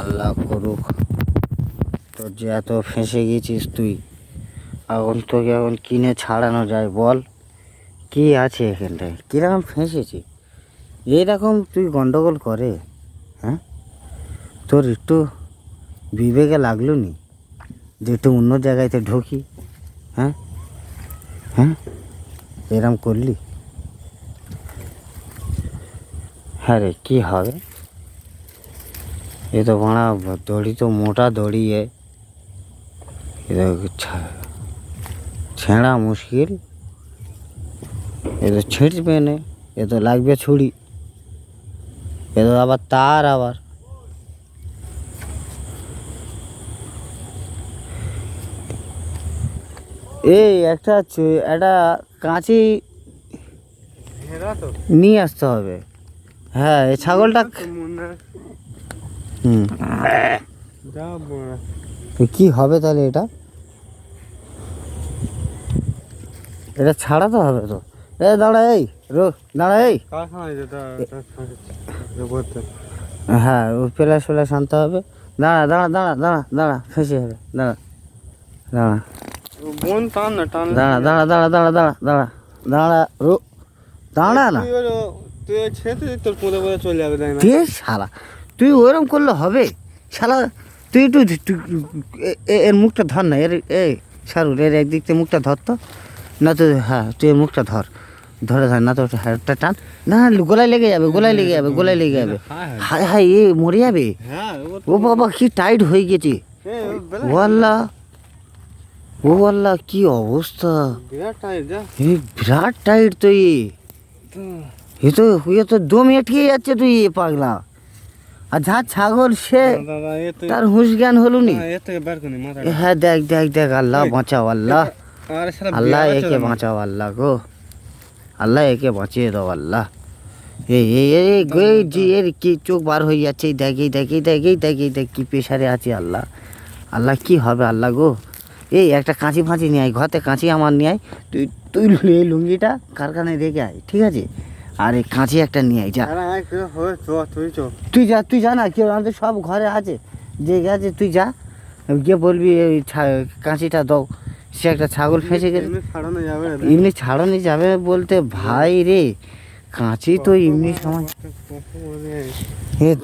আল্লাহ করুক। তোর যে এত ফেঁসে গেছিস তুই, এখন তোকে এখন কিনে ছাড়ানো যায় বল? কি আছে এখানটায়? কীরকম ফেঁসেছি এইরকম তুই গন্ডগোল করে? হ্যাঁ, তোর একটু বিবেকে লাগলো নি যে একটু অন্য জায়গাতে ঢুকি? হ্যাঁ হ্যাঁ, এরম করলি? হ্যাঁ রে, কী হবে? এ তো ভাড়া দড়ি তো মোটা দড়ি, ছেঁড়া মুশকিল। এ তো ছিঁড়বে না, এ তো লাগবে ছুরি, এ তো আবার তার আবার। এই একটা কাঁচি নিয়ে আসতে হবে। হ্যাঁ, এই ছাগলটা কি হবে তাহলে? এটা ছাড়াতে হবে তো। দাঁড়া, দাঁড়া, হ্যাঁ, ও প্লাস আনতে হবে। দাঁড়া দাঁড়া দাঁড়া দাঁড়া দাঁড়া, ফেঁসে যাবে। দাঁড়া দাঁড়া দাঁড়া দাঁড়া দাঁড়া দাঁড়া দাঁড়া দাঁড়া দাঁড়া দাঁড়া না, শালা তুই ওরম করলে হবে? শালা তুই একটু এর মুখটা ধর না, সারুর এর একদিক থেকে মুখটা ধর তো। না তো, হ্যাঁ তুই এর মুখটা ধর না তো, হাতটা টান। না, গোলায় লেগে যাবে, গোলায় লেগে যাবে। হায় হায়, মরে যাবে। ও বাবা, কি টাইট হয়ে গেছে। ও আল্লাহ, কি অবস্থা! বিরাট টাইট তো। এ তো দম এটকে যাচ্ছে তুই, পাগলা। আর যা ছাগল সে, তার হুঁশ জ্ঞান হলো নি। হ্যাঁ, দেখ দেখ দেখ, আল্লাহ বাঁচাও, আল্লাহ একে বাঁচাও, আল্লাহ গো, আল্লাহ একে বাঁচিয়ে দাও, আল্লাহ। এর কি চোখ বার হয়ে যাচ্ছে, দেখ কি প্রেশারে আছে। আল্লাহ কি হবে, আল্লাহ গো। একটা কাঁচি ফাঁচি নিয়ে আয়, ঘরতে কাঁচি আমার নিয়ে আয়। তুই এই লুঙ্গিটা কারখানায় রেখে আয়, ঠিক আছে? আর এই কাঁচি একটা নিয়ে আয়, যা। তুই যা না, কেউ আমাদের সব ঘরে আছে, যে গেছে, তুই যা গিয়ে বলবি এই কাঁচিটা দাও। সে একটা ছাগল ফেঁসে গেছে। এমনি ছাড়ানো যাবে বলতে ভাই রে, কাঁচি তো এমনি সময়।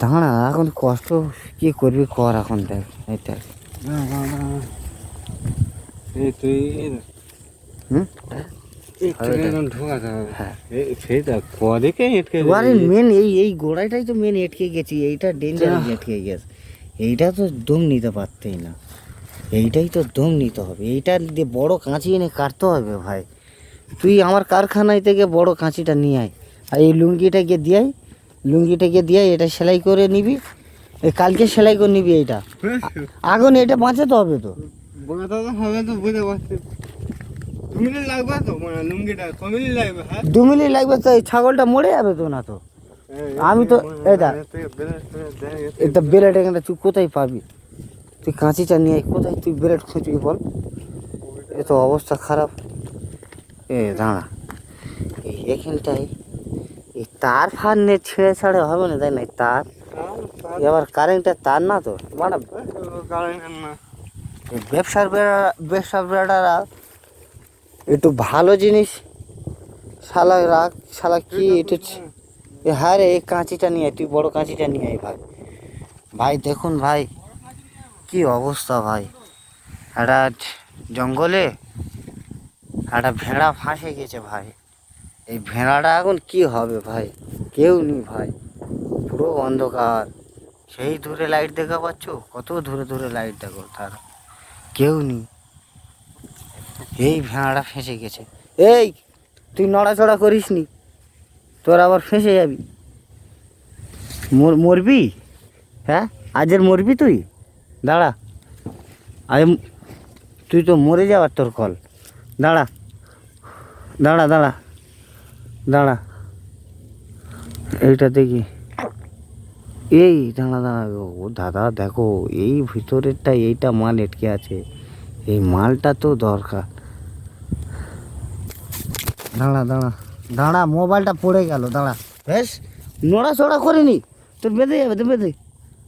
দাঁড়া, এখন কষ্ট কি করবি কর, এখন দেখ এটা। মেন এই গোড়াটাই তো মেন এটকে গেছি, এইটা ডেঞ্জার এটকে গেছে। এইটা তো দম নিতে পারতেই না, এইটাই তো দম নিতে হবে। এইটা দিয়ে বড় কাঁচি এনে কাটতে হবে ভাই। তুই আমার কারখানায় থেকে বড় কাঁচিটা নিয়ে আয়, আর এই লুঙ্গিটা গিয়ে এটা সেলাই করে নিবি। কালকে সেলাই করে নিবি এইটা। আগুন এটা বাঁচাতে হবে তো। দু মিনিট লাগবে তো, এই ছাগলটা মরে যাবে তো। না তো আমি তো এটা বেলেট এখানে তুই কোথায় পাবি? তুই কাঁচিটা নিয়ে কোথায় তুই বেলেট খুঁজবি বল? এ তো অবস্থা খারাপ। দাঁড়া, এখানটায় এই তার ফার নিয়ে ছেড়ে ছাড়ে হবে না, তাই না? তার এবার কারেন্টের তার না তো, মানে ব্যবসার বেড়ারা একটু ভালো জিনিস শালা রাখ, শালা কি একটু। হ্যাঁ রে, এই কাঁচিটা নিয়ে তুই বড় কাঁচিটা নিয়ে আয় ভাই। দেখুন ভাই, কি অবস্থা ভাই। একটা জঙ্গলে একটা ভেড়া ফাঁসে গেছে ভাই। এই ভেড়াটা এখন কি হবে ভাই? কেউ নেই ভাই, পুরো অন্ধকার। সেই দূরে লাইট দেখা পাচ্ছ, কত দূরে লাইট দেখো, তার কেউ নেই। এই ভেড়াটা ফেঁসে গেছে। তুই নড়াচড়া করিস নি, তোর আবার ফেঁসে যাবি, মরবি। হ্যাঁ, আজের মরবি তুই। দাঁড়া, আজ তুই তো মরে যাওয়ার তোর কল। দাঁড়া দাঁড়া দাঁড়া দাঁড়া, এইটা দেখি। দাঁড়া ও দাদা, দেখো এই ভিতরেরটা, এইটা মাল এটকে আছে, এই মালটা তো দরকার। দাঁড়া, মোবাইলটা পড়ে গেল। দাঁড়া, বেশ নড়াচড়া করিনি, তোর বেঁধে যাবে তো,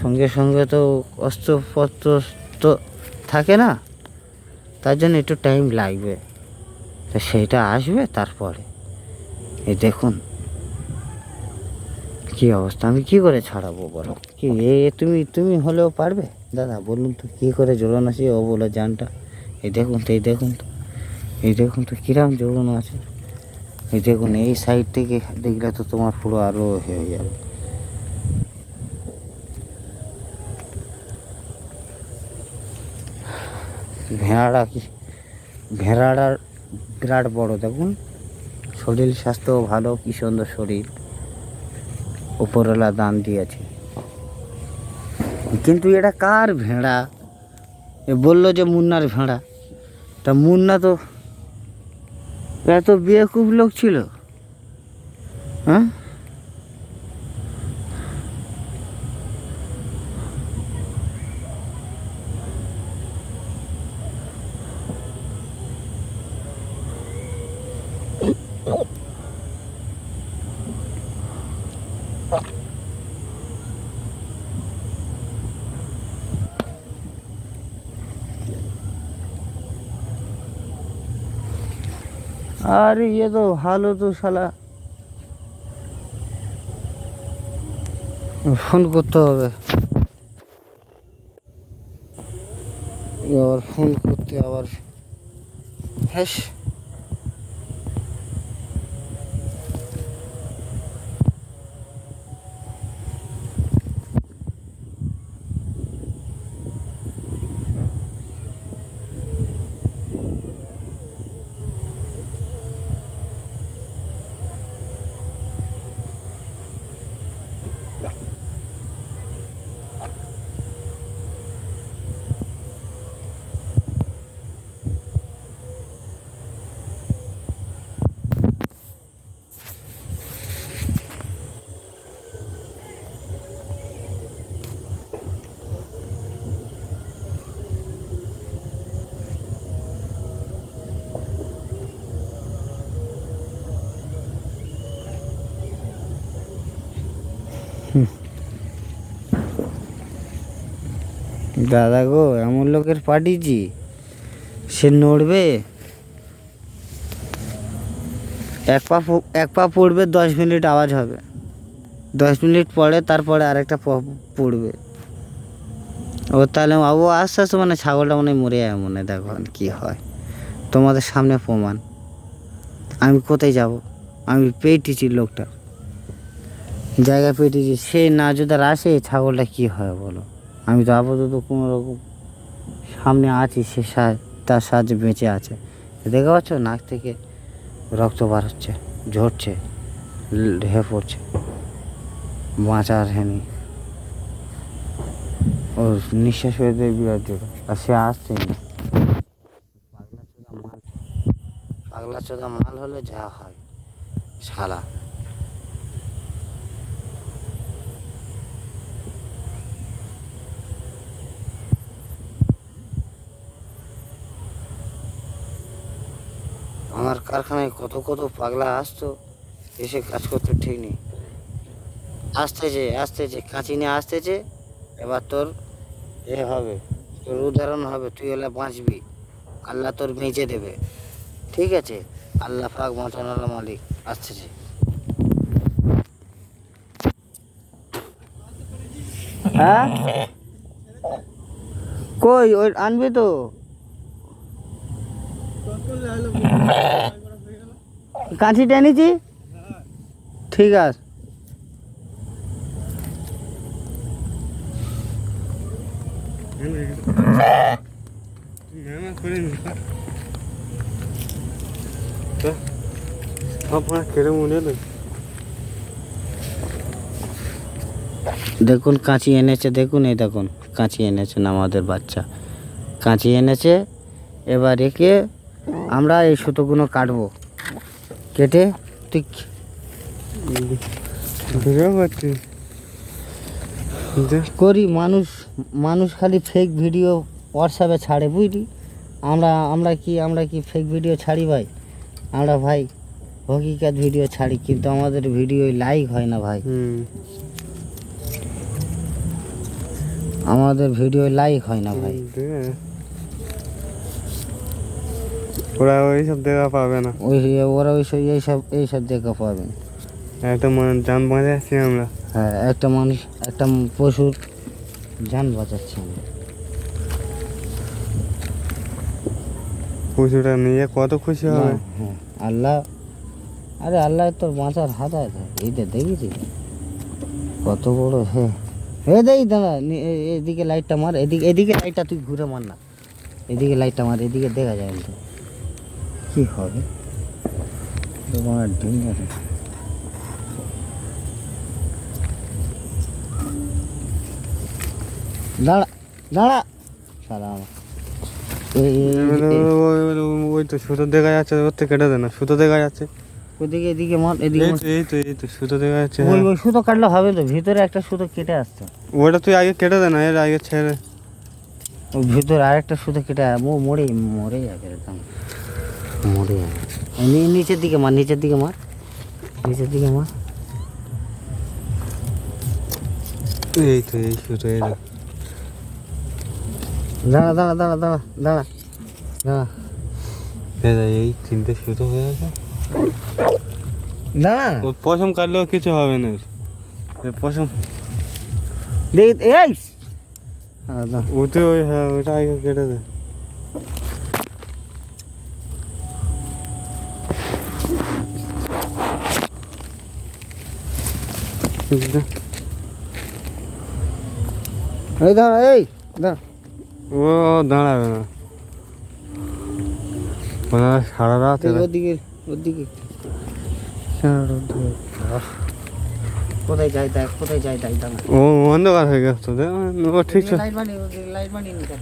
সঙ্গে সঙ্গে তো অস্ত্রপত্র তো থাকে না, তার জন্য একটু টাইম লাগবে। তো সেইটা আসবে তারপরে। এই দেখুন কি অবস্থা, আমি কি করে ছাড়াবো বলো? কি তুমি হলেও পারবে দাদা? বলুন তো কী করে জ্বলন আছে ও বলে জানটা। এই দেখুন তো, এই দেখুন তো, এই দেখুন তো কিরম জ্বলন আছে। এই দেখুন এই সাইড থেকে দেখলে তো তোমার পুরো আরও হয়ে যাবে। ভেড়াটার বিরাট বড়, দেখুন শরীর স্বাস্থ্য ভালো, কি সুন্দর শরীর, উপরওয়ালা দান দিয়েছে। কিন্তু এটা কার ভেড়া? এ বললো যে মুন্নার ভেড়া। তা মুন্না তো এত বেকুব লোক ছিল, হ্যাঁ? अरे ये तो हालो तो শালা ফোন করতে হবে, আবার ফোন করতে আবার হ্যাঁ। দাদা গো, এমন লোকের পাঠিয়েছি, সে নড়বে, এক পা পড়বে, 10 মিনিট আওয়াজ হবে, 10 মিনিট পরে তারপরে আরেকটা পড়বে। ও তাহলে ও আস্তে আস্তে মানে ছাগলটা মনে হয় মরে যায়, মনে দেখো কি হয়। তোমাদের সামনে প্রমাণ। আমি কোথায় যাব? আমি পেয়েছি লোকটা জায়গা পেয়েছি, সে না যদি আসে ছাগলটা কি হয় বলো? আমি তো আপাতত কোনো রকম সামনে আছি, সে তার সাহায্যে বেঁচে আছে। দেখতে পাচ্ছ নাক থেকে রক্ত বার হচ্ছে, ঝরছে, ঢেয়ে পড়ছে, বাঁচার হেনি, ওর নিঃশ্বাস হয়ে দেয় বিরাট জোরে, আর সে আসছে না। পাগলা চোদা মাল হলে যা হয় শালা। আমার কারখানায় কত কত পাগলা আসতো, এসে কাজ করতে ঠিক নেই। আসতেছে কাঁচি নিয়ে আসতেছে। এবার তোর হবে, তোর উদাহরণ হবে, তুই হলে বাঁচবি, আল্লাহ তোর বেঁচে দেবে, ঠিক আছে? আল্লাহ পাক বাঁচানোর মালিক আসতেছে। হ্যাঁ কই ওই আনবি তো, কাঁচিটা এনেছি, ঠিক আছে। দেখুন কাঁচি এনেছে, দেখুন এই দেখুন কাঁচি এনেছেন আমাদের বাচ্চা, কাঁচি এনেছে। এবার একে আমরা এই সুতোগুলো কাটবো, কেটে তুই করি। মানুষ খালি ফেক ভিডিও হোয়াটসঅ্যাপে ছাড়ে, বুঝলি? আমরা কি ফেক ভিডিও ছাড়ি ভাই? আমরা ভাই হকিকাত ভিডিও ছাড়ি, কিন্তু আমাদের ভিডিও লাইক হয় না ভাই। আমাদের ভিডিও লাইক হয় না ভাই। ওরা ওইসব দেখা পাবে না, ওরা এইসব দেখা পাবে না। একটা জান বাঁচাচ্ছি আমরা। হ্যাঁ, একটা মানুষ, একটা পশুর জান বাঁচাচ্ছি আমরা। পশুটা নিয়ে কত খুশি হবে। হ্যাঁ, আল্লাহ, আরে আল্লাহ তোর বাঁচার হাত আছে। এইটা দেখেছি কত বড়। হ্যাঁ দেখি দাদা, এদিকে লাইটটা মার, এদিকে লাইটটা তুই ঘুরে মার না, এদিকে লাইটটা মার, এদিকে দেখা যায় তো কি হবে। তোমার ডিম আছে। দাঁড়া দাঁড়া সালাম। ওই তো সুতো দেখা যাচ্ছে, ওর থেকে কেটে দে না, সুতো দেখা যাচ্ছে ওদিকে, এদিকে মার, এদিকে মার। এই তো সুতো দেখা যাচ্ছে। ওই সুতো কাটলে হবে তো, ভিতরে একটা সুতো কেটে আসছে। ওটা তুই আগে কেটে দে না, এর আগে ছেড়ে। ওই ভিতরে আরেকটা সুতো কেটে মরে যাবে একদম, মরে যাবে। নিচের দিকে মার, নিচের দিকে মার, নিচের দিকে মার। এই তো এই সুতো, এই দাঁড়া দাঁড়া দাঁড়া দাঁড়া দাঁড়া দাঁড়া, এই তিনটে সুতো হয়ে গেছে। দাঁড়া, পশম কাটলেও কিছু হবে না, পশম দেখ এই ওতে ওই, হ্যাঁ ওটা আগে কেটে দে। এই দাঁড়া, এই দাঁড়া। ও দাঁড়াবে না, সারা রাত ওদিকে ওদিকে কোথায় যাই দেখ, কোথায় যাই দেখ, দাঁড়া। ও অন্ধকার হয়ে গেছে তো, ও ঠিক আছে। লাইট বানিয়ে নিতে।